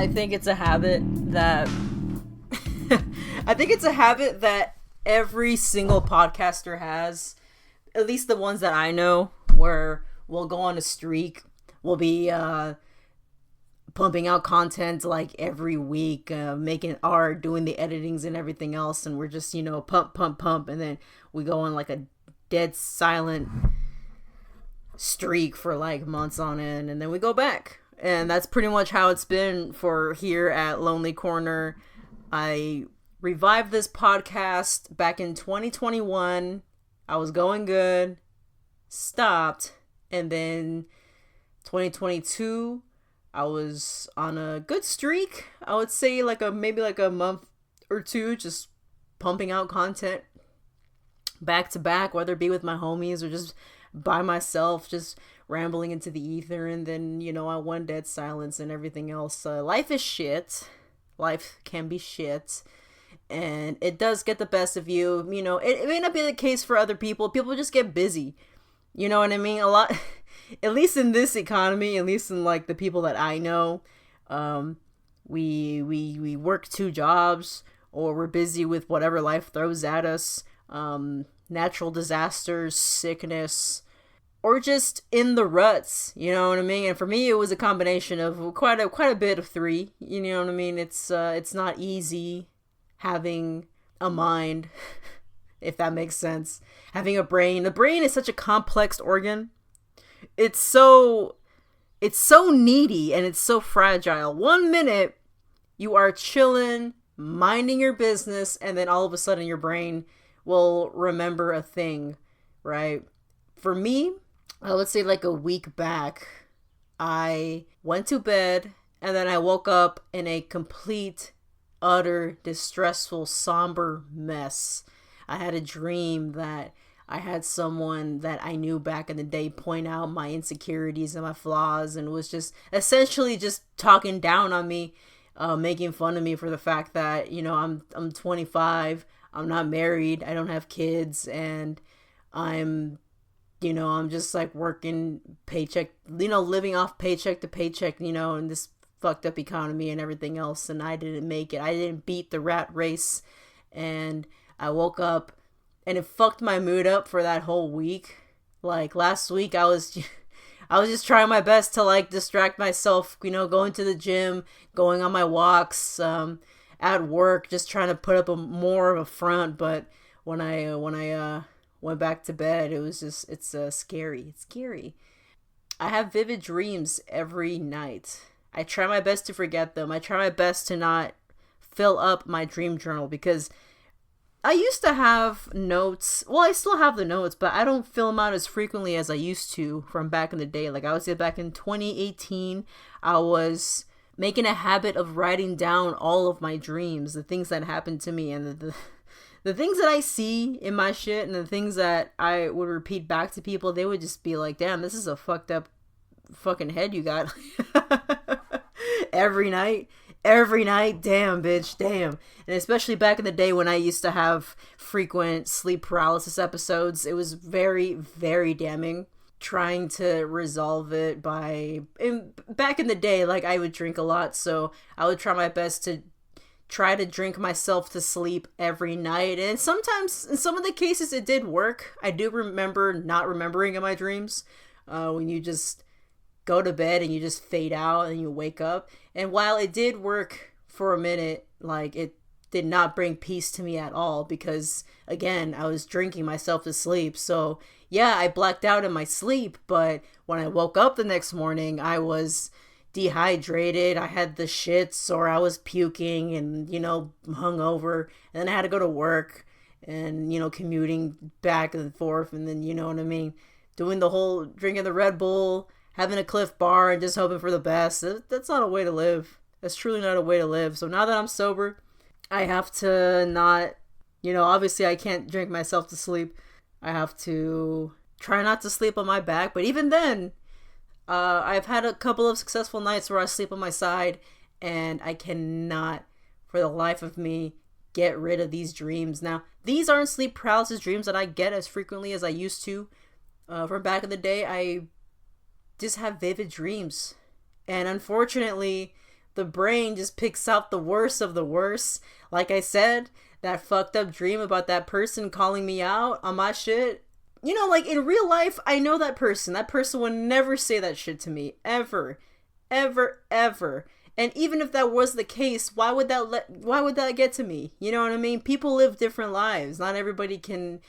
I think it's a habit that I think it's a habit that every single podcaster has, at least the ones that I know, where we'll go on a streak. We'll be pumping out content like every week, making art, doing the editings and everything else, and we're just, pump, and then we go on like a dead silent streak for like months on end, and then we go back. And that's pretty much how it's been for here at Lonely Corner. I revived this podcast back in 2021. I was going good, stopped, and then 2022 I was on a good streak. I would say maybe a month or two, just pumping out content back to back, whether it be with my homies or just by myself, just rambling into the ether. And then, I went dead silence and everything else. Life is shit. Life can be shit. And it does get the best of you. It may not be the case for other people. People just get busy. You know what I mean? A lot, at least in this economy, at least in like the people that I know, we work 2 jobs, or we're busy with whatever life throws at us. Natural disasters, sickness, or just in the ruts, you know what I mean? And for me, it was a combination of quite a bit of 3, you know what I mean? It's not easy having a mind, if that makes sense. Having a brain. The brain is such a complex organ. It's so needy and it's so fragile. 1 minute you are chilling, minding your business, and then all of a sudden your brain will remember a thing, right? For me, let's say like a week back, I went to bed and then I woke up in a complete, utter, distressful, somber mess. I had a dream that I had someone that I knew back in the day point out my insecurities and my flaws, and was just essentially just talking down on me, making fun of me for the fact that, I'm 25, I'm not married, I don't have kids, and I'm just like working paycheck, living off paycheck to paycheck, in this fucked up economy and everything else. And I didn't make it. I didn't beat the rat race. And I woke up and it fucked my mood up for that whole week. Like last week, I was just trying my best to like distract myself, going to the gym, going on my walks, at work, just trying to put up more of a front. But when I went back to bed, it's scary. It's scary. I have vivid dreams every night. I try my best to forget them. I try my best to not fill up my dream journal, because I used to have notes. Well, I still have the notes, but I don't fill them out as frequently as I used to from back in the day. Like I would say back in 2018, I was making a habit of writing down all of my dreams, the things that happened to me, and the things that I see in my shit, and the things that I would repeat back to people. They would just be like, damn, this is a fucked up fucking head you got. every night, damn bitch, damn. And especially back in the day when I used to have frequent sleep paralysis episodes, it was very, very damning. Trying to resolve it back in the day, like I would drink a lot, so I would try my best to try to drink myself to sleep every night. And sometimes, in some of the cases, it did work. I do remember not remembering in my dreams, when you just go to bed and you just fade out and you wake up. And while it did work for a minute, like it did not bring peace to me at all, because again, I was drinking myself to sleep. So yeah, I blacked out in my sleep, but when I woke up the next morning, I was dehydrated, I had the shits, or I was puking and, hungover, and then I had to go to work and, commuting back and forth, and then, you know what I mean, doing the whole drinking the Red Bull, having a Cliff Bar, and just hoping for the best. That's not a way to live. That's truly not a way to live. So now that I'm sober, I have to not, obviously I can't drink myself to sleep. I have to try not to sleep on my back, but even then, I've had a couple of successful nights where I sleep on my side, and I cannot, for the life of me, get rid of these dreams. Now, these aren't sleep paralysis dreams that I get as frequently as I used to. From back in the day, I just have vivid dreams. And unfortunately, the brain just picks out the worst of the worst. Like I said, that fucked up dream about that person calling me out on my shit. You know, like in real life, I know that person. That person would never say that shit to me. Ever. Ever, ever. And even if that was the case, why would that get to me? You know what I mean? People live different lives. Not everybody can,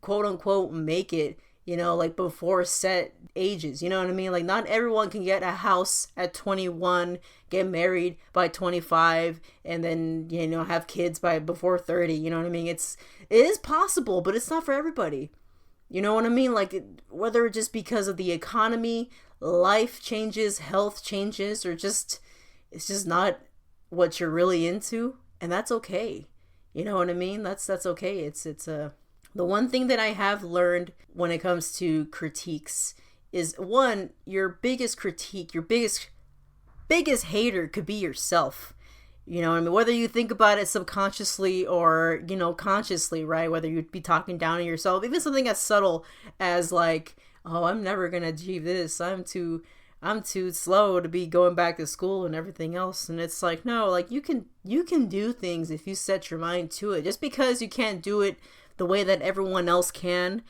quote unquote, make it, you know, like before set ages. You know what I mean? Like not everyone can get a house at 21, get married by 25, and then, you know, have kids before 30. You know what I mean? It is possible, but it's not for everybody. You know what I mean? Like whether just because of the economy, life changes, health changes, or just it's just not what you're really into, and that's okay. You know what I mean? That's okay. It's the one thing that I have learned when it comes to critiques is, one, your biggest critique, your biggest hater could be yourself. You know what I mean? Whether you think about it subconsciously or, you know, consciously, right? Whether you'd be talking down to yourself, even something as subtle as like, oh, I'm never gonna achieve this. I'm too slow to be going back to school and everything else. And it's like, no, like you can do things if you set your mind to it. Just because you can't do it the way that everyone else can,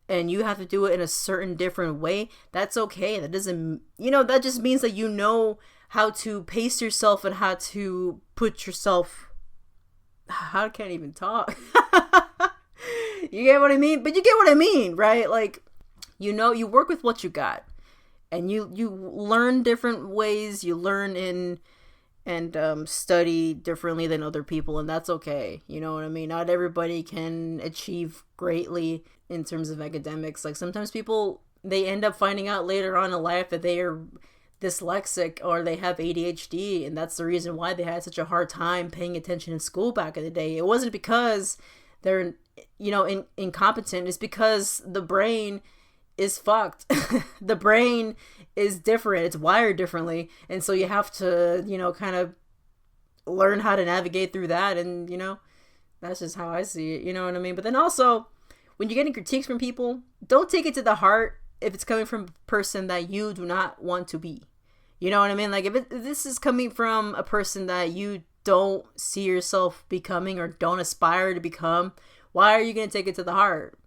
and you have to do it in a certain different way, that's okay. That doesn't, you know, that just means that you know how to pace yourself and how to put yourself, I can't even talk. You get what I mean? But you get what I mean, right? Like, you know, you work with what you got. And you learn different ways, you learn and study differently than other people, and that's okay. You know what I mean? Not everybody can achieve greatly in terms of academics. Like sometimes people, they end up finding out later on in life that they are dyslexic or they have ADHD, and that's the reason why they had such a hard time paying attention in school back in the day. It wasn't because they're, you know, incompetent. It's because the brain is fucked. The brain is different. It's wired differently. And so you have to, you know, kind of learn how to navigate through that. And, you know, that's just how I see it. You know what I mean? But then also, when you're getting critiques from people, don't take it to the heart if it's coming from a person that you do not want to be. You know what I mean? Like if this is coming from a person that you don't see yourself becoming or don't aspire to become, why are you going to take it to the heart?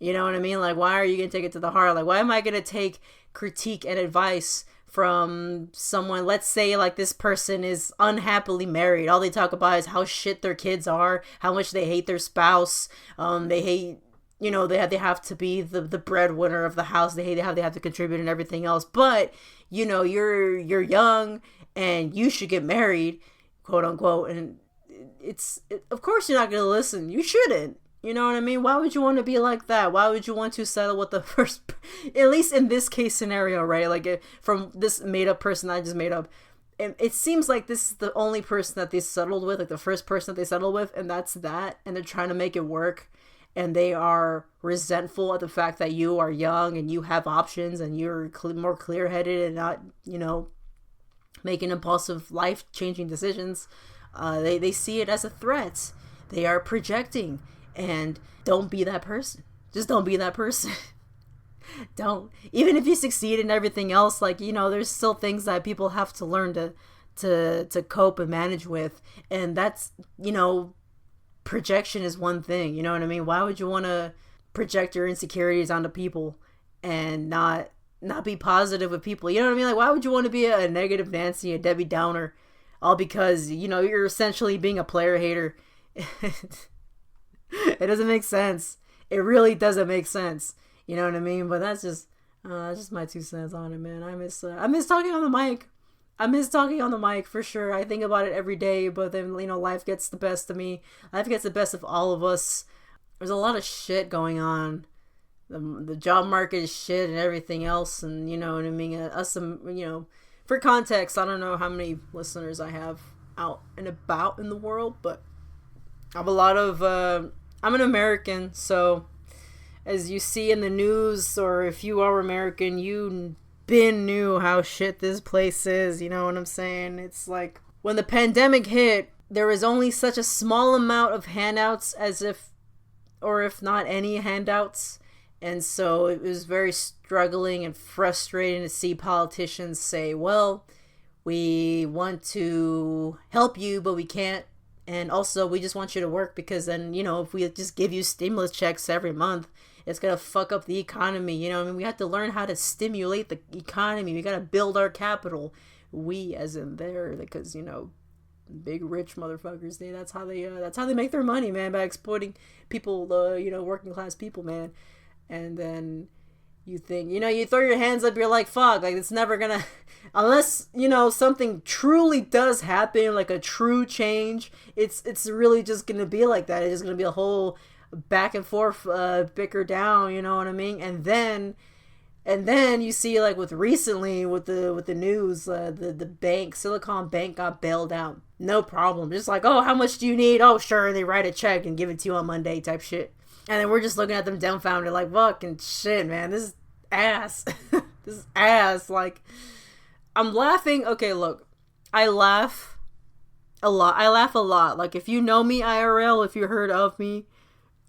You know what I mean? Like, why are you going to take it to the heart? Like, why am I going to take critique and advice from someone? Let's say, like, this person is unhappily married. All they talk about is how shit their kids are, how much they hate their spouse. They hate, you know, they have to be the breadwinner of the house. They hate how they have to contribute and everything else. But, you know, you're young and you should get married, quote unquote. And of course you're not going to listen. You shouldn't. You know what I mean? Why would you want to be like that? Why would you want to settle with the first, at least in this case scenario, right? Like from this made up person I just made up, it seems like this is the only person that they settled with, like the first person that they settled with, and that's that. And they're trying to make it work, and they are resentful at the fact that you are young and you have options and you're more clear-headed and not, you know, making impulsive life-changing decisions. They see it as a threat. They are projecting. And don't be that person. Just don't be that person. Don't. Even if you succeed in everything else, like, you know, there's still things that people have to learn to cope and manage with. And that's, you know, projection is one thing. You know what I mean? Why would you want to project your insecurities onto people and not be positive with people? You know what I mean? Like, why would you want to be a negative Nancy, a Debbie Downer, all because, you know, you're essentially being a player hater? It doesn't make sense. It really doesn't make sense. You know what I mean? But that's just my 2 cents on it, man. I miss talking on the mic. I miss talking on the mic for sure. I think about it every day, but then, you know, life gets the best of me. Life gets the best of all of us. There's a lot of shit going on. The job market is shit and everything else, and you know what I mean? You know, for context, I don't know how many listeners I have out and about in the world, but I have a lot of I'm an American, so as you see in the news, or if you are American, you knew how shit this place is. You know what I'm saying? It's like when the pandemic hit, there was only such a small amount of handouts if not any handouts. And so it was very struggling and frustrating to see politicians say, well, We want to help you, but we can't. And also, we just want you to work because then, if we just give you stimulus checks every month, it's going to fuck up the economy. We have to learn how to stimulate the economy. We got to build our capital. We, as in there, because, big rich motherfuckers, that's how they make their money, man, by exploiting people, working class people, man. And then you think, you throw your hands up, you're like, fuck, like, it's never gonna, unless, something truly does happen, like a true change, it's really just gonna be like that. It's just gonna be a whole back and forth, bicker down, you know what I mean? And then you see, like, with the news, the bank, Silicon Bank got bailed out. No problem. Just like, oh, how much do you need? Oh, sure. They write a check and give it to you on Monday type shit. And then we're just looking at them dumbfounded like, fucking shit, man. This is ass. This is ass. Like, I'm laughing. Okay, look. I laugh a lot. Like, if you know me IRL, if you heard of me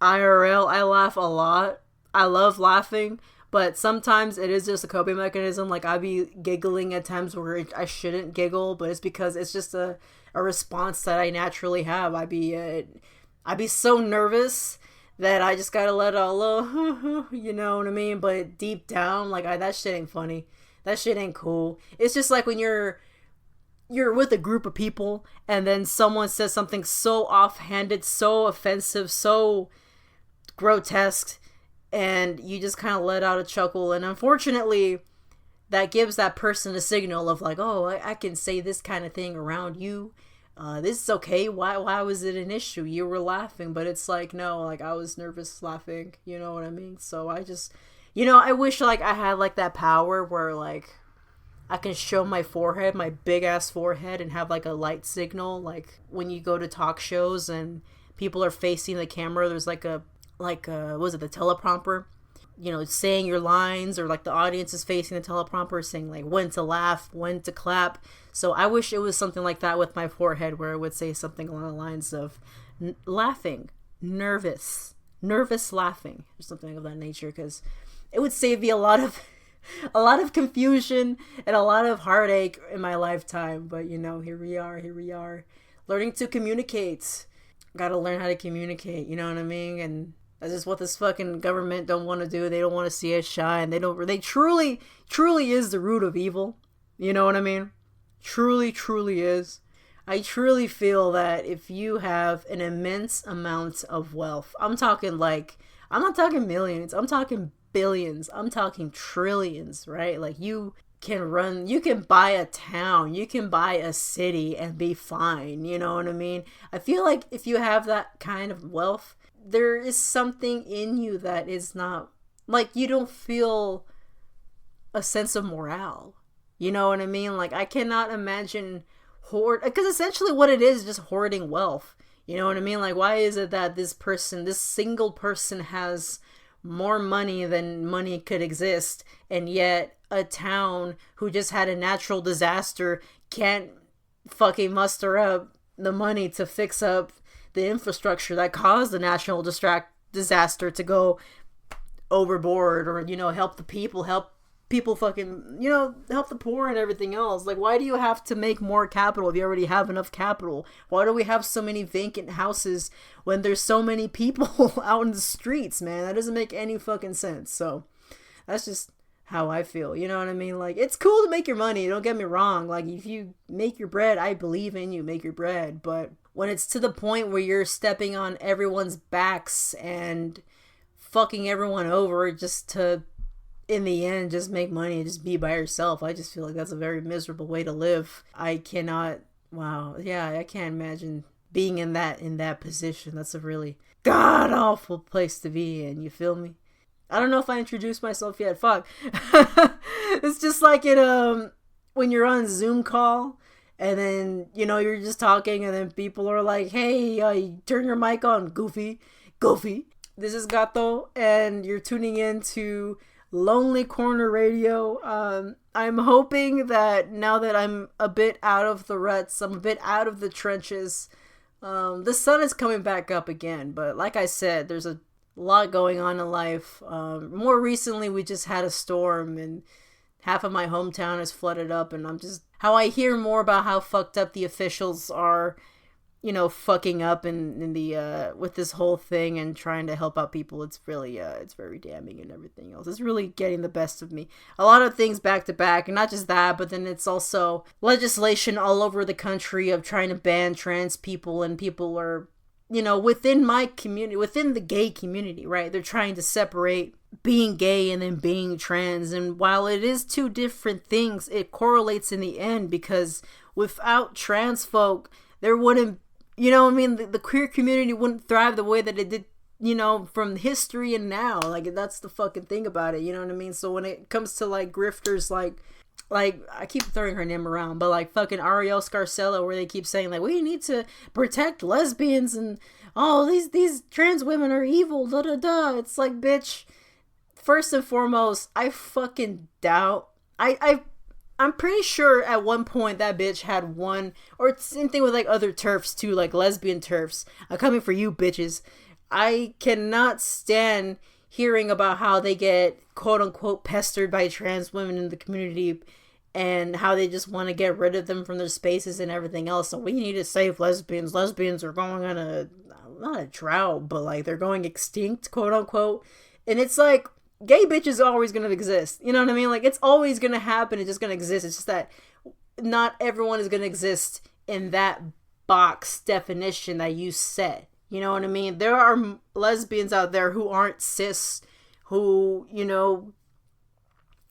IRL, I laugh a lot. I love laughing. But sometimes it is just a coping mechanism. Like, I be giggling at times where I shouldn't giggle, but it's because it's just a response that I naturally have. I be so nervous that I just gotta let out a little, you know what I mean? But deep down, like, that shit ain't funny. That shit ain't cool. It's just like when you're with a group of people and then someone says something so offhanded, so offensive, so grotesque, and you just kind of let out a chuckle. And unfortunately, that gives that person a signal of like, oh, I can say this kind of thing around you. This is okay. Why was it an issue? You were laughing, but it's like, no, like, I was nervous laughing. You know what I mean? So I just, I wish, like, I had, like, that power where, like, I can show my forehead, my big ass forehead, and have, like, a light signal. Like, when you go to talk shows and people are facing the camera, there's like what was it, the teleprompter, saying your lines, or like the audience is facing the teleprompter saying like when to laugh, when to clap. So I wish it was something like that with my forehead, where it would say something along the lines of laughing, nervous laughing, or something of that nature, because it would save me a lot of confusion and a lot of heartache in my lifetime. But here we are learning to communicate. Gotta learn how to communicate, you know what I mean? And that's just what this fucking government don't want to do. They don't want to see us shine. They truly is the root of evil. You know what I mean? Truly is. I truly feel that if you have an immense amount of wealth, I'm not talking millions, I'm talking billions, I'm talking trillions, right? Like, you can buy a town, you can buy a city and be fine, you know what I mean? I feel like if you have that kind of wealth, there is something in you that is not, like, you don't feel a sense of morale, you know what I mean? Like, I cannot imagine because essentially what it is just hoarding wealth, you know what I mean? Like, why is it that this single person has more money than money could exist, and yet a town who just had a natural disaster can't fucking muster up the money to fix up the infrastructure that caused the national disaster to go overboard, or help people fucking help the poor and everything else? Like, why do you have to make more capital if you already have enough capital? Why do we have so many vacant houses when there's so many people out in the streets, man? That doesn't make any fucking sense. So that's just how I feel, you know what I mean? Like, it's cool to make your money, don't get me wrong. Like, if you make your bread, I believe in you, make your bread. But when it's to the point where you're stepping on everyone's backs and fucking everyone over just to, in the end, just make money and just be by yourself, I just feel like that's a very miserable way to live. I can't imagine being in that position. That's a really god awful place to be in, you feel me? I don't know if I introduced myself yet. Fuck. It's just like when you're on Zoom call and then, you're just talking and then people are like, hey, turn your mic on, goofy. This is Gato and you're tuning in to Lonely Corner Radio. I'm hoping that now that I'm a bit out of the ruts, I'm a bit out of the trenches, the sun is coming back up again. But like I said, there's a lot going on in life. More recently, we just had a storm, and half of my hometown is flooded up, and I'm just, how I hear more about how fucked up the officials are, you know, fucking up in the with this whole thing and trying to help out people. It's really it's very damning, and everything else. It's really getting the best of me. A lot of things back to back, and not just that, but then it's also legislation all over the country of trying to ban trans people, and people are, you know, within my community, within the gay community, right? They're trying to separate being gay and then being trans. And while it is two different things, it correlates in the end, because without trans folk, there wouldn't, you know what I mean? The queer community wouldn't thrive the way that it did, you know, from history and now. Like, that's the fucking thing about it, you know what I mean? So when it comes to, like, grifters, like, I keep throwing her name around, but, like, fucking Ariel Scarcella, where they keep saying, like, we need to protect lesbians, and, oh, these trans women are evil, da-da-da. It's like, bitch, first and foremost, I fucking doubt, I'm pretty sure at one point that bitch had one, or same thing with, like, other TERFs too, like lesbian TERFs. I'm coming for you, bitches. I cannot stand hearing about how they get quote unquote pestered by trans women in the community, and how they just want to get rid of them from their spaces and everything else. So we need to save lesbians. Lesbians are going on not a drought, but, like, they're going extinct, quote unquote. And it's like, gay bitches are always going to exist. You know what I mean? Like, it's always going to happen. It's just going to exist. It's just that not everyone is going to exist in that box definition that you set. You know what I mean? There are lesbians out there who aren't cis, who, you know,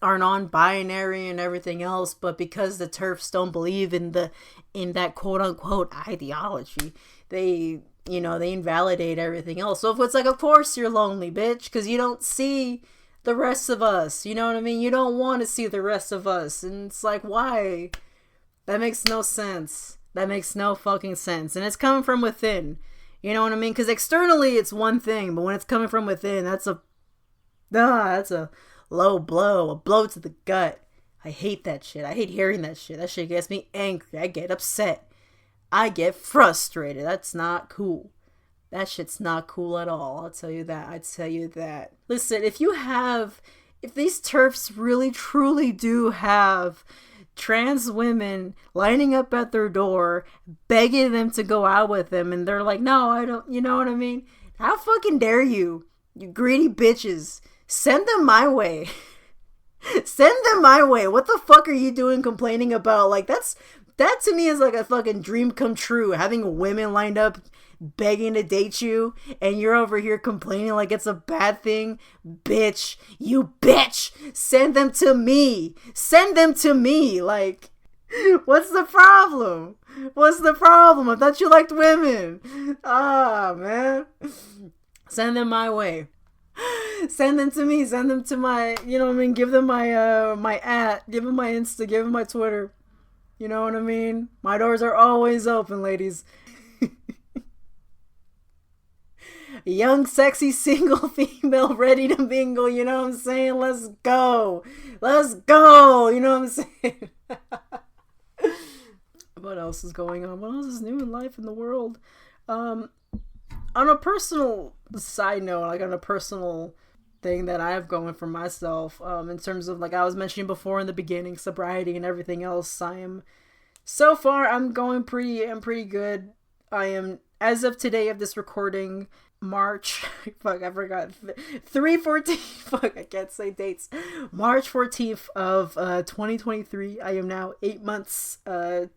are non-binary and everything else, but because the TERFs don't believe in that quote-unquote ideology, they, you know, they invalidate everything else. So if it's like, of course you're lonely, bitch, because you don't see the rest of us, you know what I mean? You don't want to see the rest of us, and it's like, why? That makes no sense. That makes no fucking sense, and it's coming from within, you know what I mean? Because externally it's one thing, but when it's coming from within, that's a low blow, a blow to the gut. I hate that shit. I hate hearing that shit. That shit gets me angry. I get upset. I get frustrated. That's not cool. That shit's not cool at all. I'll tell you that. I'd tell you that. Listen, if these TERFs really truly do have trans women lining up at their door, begging them to go out with them, and they're like, no, I don't, you know what I mean? How fucking dare you, you greedy bitches. Send them my way. Send them my way. What the fuck are you doing complaining about? Like, that to me is like a fucking dream come true. Having women lined up begging to date you, and you're over here complaining like it's a bad thing. Bitch, you bitch. Send them to me. Send them to me. Like, what's the problem? What's the problem? I thought you liked women. Ah, man. Send them my way. Send them to me. Send them to my, you know what I mean? Give them my my give them my Insta, give them my Twitter. You know what I mean? My doors are always open, ladies. Young, sexy, single female ready to mingle, you know what I'm saying? Let's go. Let's go. You know what I'm saying? What else is going on? What else is new in life in the world? On a personal side note, like on a personal thing that I have going for myself, in terms of, like I was mentioning before in the beginning, sobriety and everything else, I'm going pretty good. I am, as of today of this recording, March, fuck, I forgot, 3/14, fuck, I can't say dates, March 14th of 2023, I am now 8 months,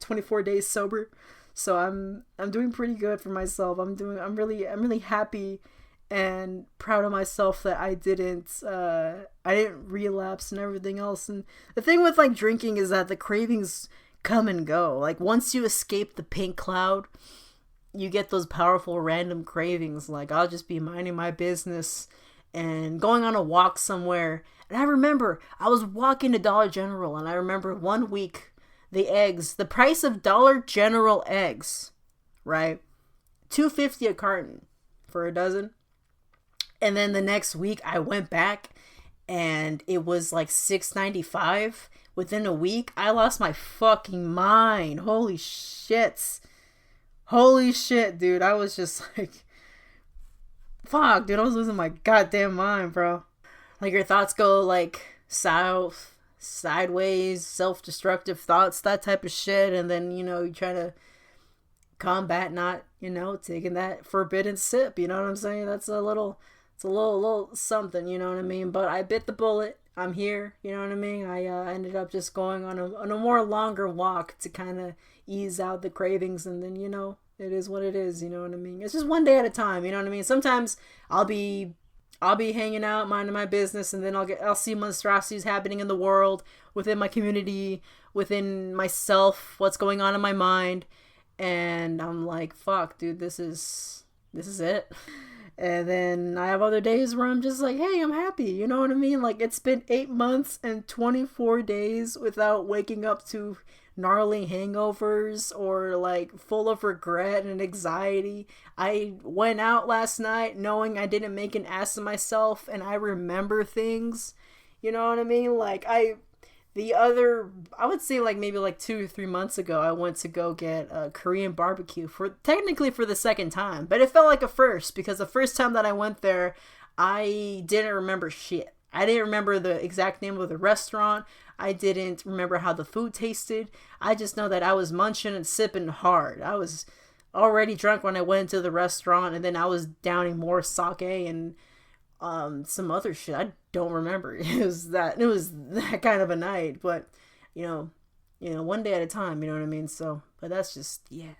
24 days sober, so I'm doing pretty good for myself. I'm really happy and proud of myself that I didn't relapse and everything else. And the thing with, like, drinking is that the cravings come and go. Like, once you escape the pink cloud, you get those powerful random cravings. Like, I'll just be minding my business and going on a walk somewhere, and I remember I was walking to Dollar General, and I remember one week the price of Dollar General eggs, right, $2.50 a carton for a dozen. And then the next week I went back and it was like $6.95. Within a week, I lost my fucking mind. Holy shit, dude. I was just like, fuck, dude. I was losing my goddamn mind, bro. Like, your thoughts go, like, south, sideways, self-destructive thoughts, that type of shit. And then, you try to combat not, taking that forbidden sip. You know what I'm saying? It's a little something, you know what I mean? But I bit the bullet. I'm here, you know what I mean? I ended up just going on a more longer walk to kind of ease out the cravings, and then, it is what it is, you know what I mean? It's just one day at a time, you know what I mean? Sometimes I'll be hanging out, minding my business, and then I'll see monstrosities happening in the world, within my community, within myself, what's going on in my mind, and I'm like, fuck, dude, this is it. And then I have other days where I'm just like, hey, I'm happy. You know what I mean? Like, it's been 8 months and 24 days without waking up to gnarly hangovers or like full of regret and anxiety. I went out last night knowing I didn't make an ass of myself, and I remember things. You know what I mean? Like, I would say like maybe like 2 or 3 months ago, I went to go get a Korean barbecue technically for the second time, but it felt like a first, because the first time that I went there, I didn't remember shit. I didn't remember the exact name of the restaurant. I didn't remember how the food tasted. I just know that I was munching and sipping hard. I was already drunk when I went into the restaurant, and then I was downing more sake and some other shit. I don't remember. It was that kind of a night, but one day at a time, you know what I mean? So, but that's just me.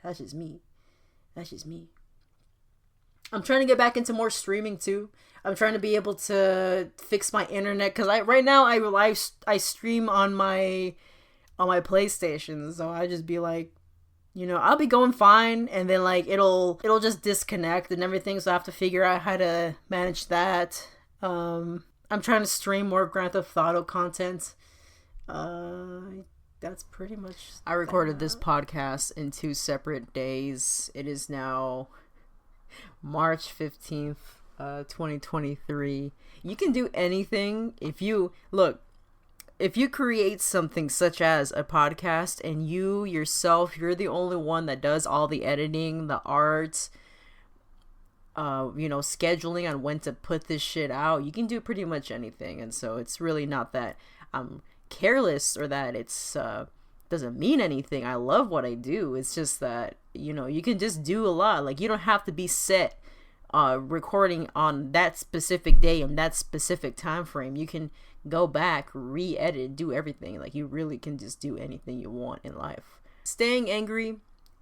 I'm trying to get back into more streaming too. I'm trying to be able to fix my internet, because right now I stream on my PlayStation, so I just be like, I'll be going fine, and then like it'll just disconnect and everything, so I have to figure out how to manage that. I'm trying to stream more Grand Theft Auto content. That's pretty much. I recorded this podcast in 2 separate days. It is now March 15th, 2023. You can do anything if you create something such as a podcast, and you're the only one that does all the editing, the art, scheduling on when to put this shit out, you can do pretty much anything. And so it's really not that I'm careless or that it's doesn't mean anything. I love what I do. It's just that, you can just do a lot. Like, you don't have to be set recording on that specific day and that specific time frame. You can go back, re-edit, do everything. Like, you really can just do anything you want in life. Staying angry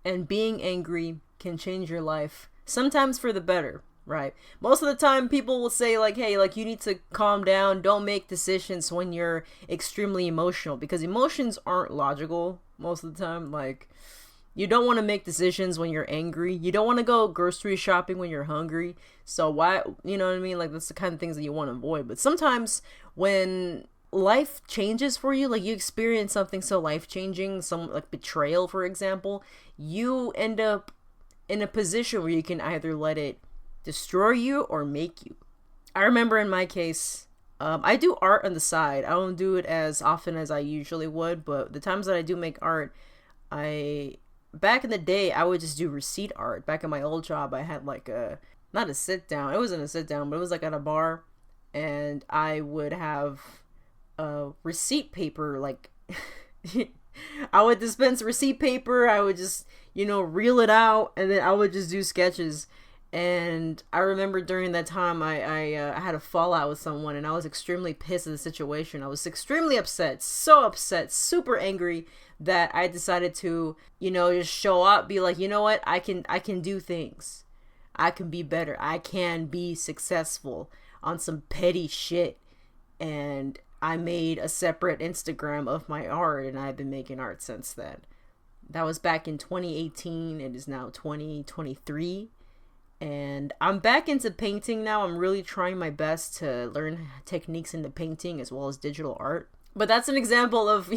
and being angry can change your life, sometimes for the better, right? Most of the time people will say like, hey, like, you need to calm down, don't make decisions when you're extremely emotional, because emotions aren't logical most of the time. Like, you don't want to make decisions when you're angry. You don't want to go grocery shopping when you're hungry. So why, you know what I mean? Like, that's the kind of things that you want to avoid. But sometimes when life changes for you, like you experience something so life-changing, some like betrayal, for example, you end up in a position where you can either let it destroy you or make you. I remember in my case, I do art on the side. I don't do it as often as I usually would, but the times that I do make art, back in the day, I would just do receipt art. Back in my old job, I had like not a sit down. It wasn't a sit down, but it was like at a bar, and I would have receipt paper, like I would dispense receipt paper. I would just, reel it out, and then I would just do sketches. And I remember during that time, I had a fallout with someone, and I was extremely pissed at the situation. I was extremely upset, so upset, super angry, that I decided to, just show up, be like, you know what, I can do things. I can be better. I can be successful on some petty shit. And I made a separate Instagram of my art, and I've been making art since then. That was back in 2018. It is now 2023. And I'm back into painting now. I'm really trying my best to learn techniques into painting as well as digital art. But that's an example of,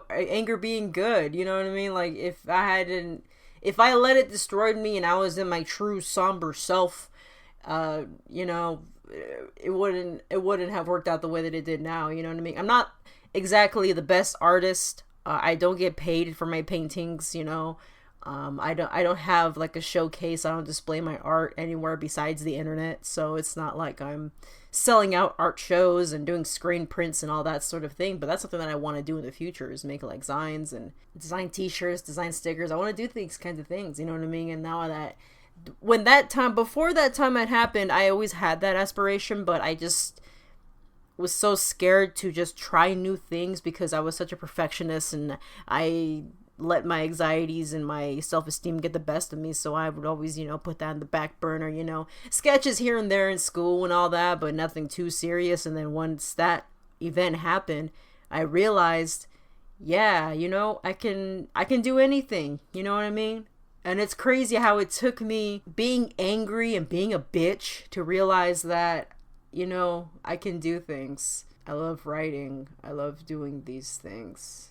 anger being good. You know what I mean? Like, if I let it destroy me and I was in my true somber self, it wouldn't have worked out the way that it did now. You know what I mean? I'm not exactly the best artist. I don't get paid for my paintings, I don't have like a showcase. I don't display my art anywhere besides the internet. So it's not like I'm selling out art shows and doing screen prints and all that sort of thing. But that's something that I want to do in the future, is make like signs and design t-shirts, design stickers. I want to do these kinds of things, you know what I mean? And now that before that time had happened, I always had that aspiration, but I just was so scared to just try new things because I was such a perfectionist, and I let my anxieties and my self-esteem get the best of me. So I would always, put that in the back burner, sketches here and there in school and all that, but nothing too serious. And then once that event happened, I realized, yeah, I can do anything. You know what I mean? And it's crazy how it took me being angry and being a bitch to realize that, I can do things. I love writing. I love doing these things.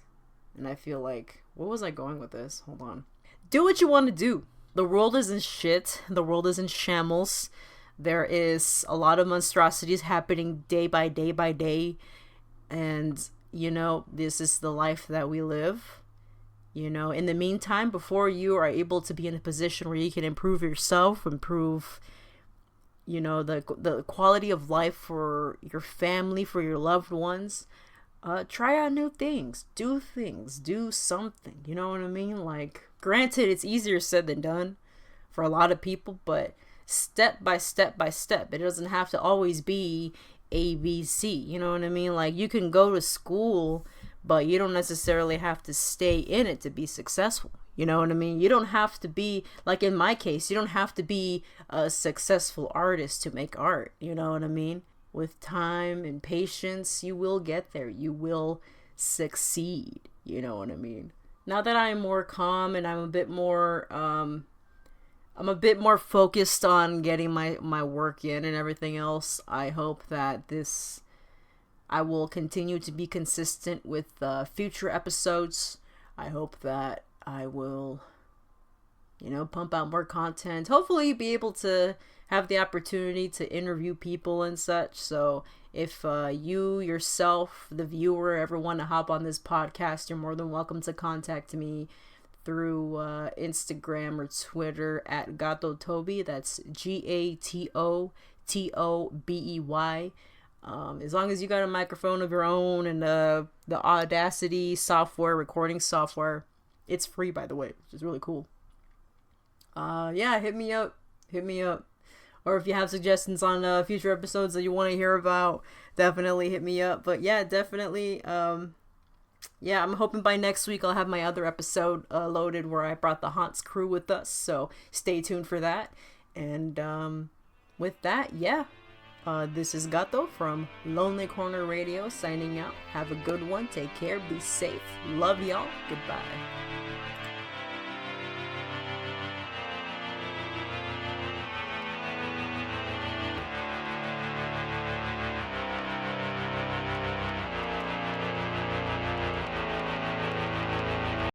And I feel like, where was I going with this? Hold on. Do what you want to do. The world isn't shit. The world is in shambles. There is a lot of monstrosities happening day by day by day. And, this is the life that we live. In the meantime, before you are able to be in a position where you can improve yourself, improve, the quality of life for your family, for your loved ones, try out new things, do something, you know what I mean? Like, granted, it's easier said than done for a lot of people, but step by step by step. It doesn't have to always be ABC, you know what I mean? Like, you can go to school, but you don't necessarily have to stay in it to be successful. You know what I mean? You don't have to be, like in my case, you don't have to be a successful artist to make art. You know what I mean? With time and patience, you will get there. You will succeed. You know what I mean? Now that I'm more calm and I'm a bit more focused on getting my work in and everything else, I hope that I will continue to be consistent with future episodes. I hope that I will, pump out more content. Hopefully be able to have the opportunity to interview people and such. So if you yourself, the viewer, ever want to hop on this podcast, you're more than welcome to contact me through Instagram or Twitter at Gatotoby. That's GATOTOBEY. As long as you got a microphone of your own and the Audacity software, recording software, it's free, by the way, which is really cool. Yeah, hit me up. Or if you have suggestions on future episodes that you want to hear about, definitely hit me up. But yeah, definitely. Yeah, I'm hoping by next week I'll have my other episode loaded where I brought the Haunts crew with us. So stay tuned for that. And with that, yeah. This is Gato from Lonely Corner Radio signing out. Have a good one. Take care. Be safe. Love y'all. Goodbye.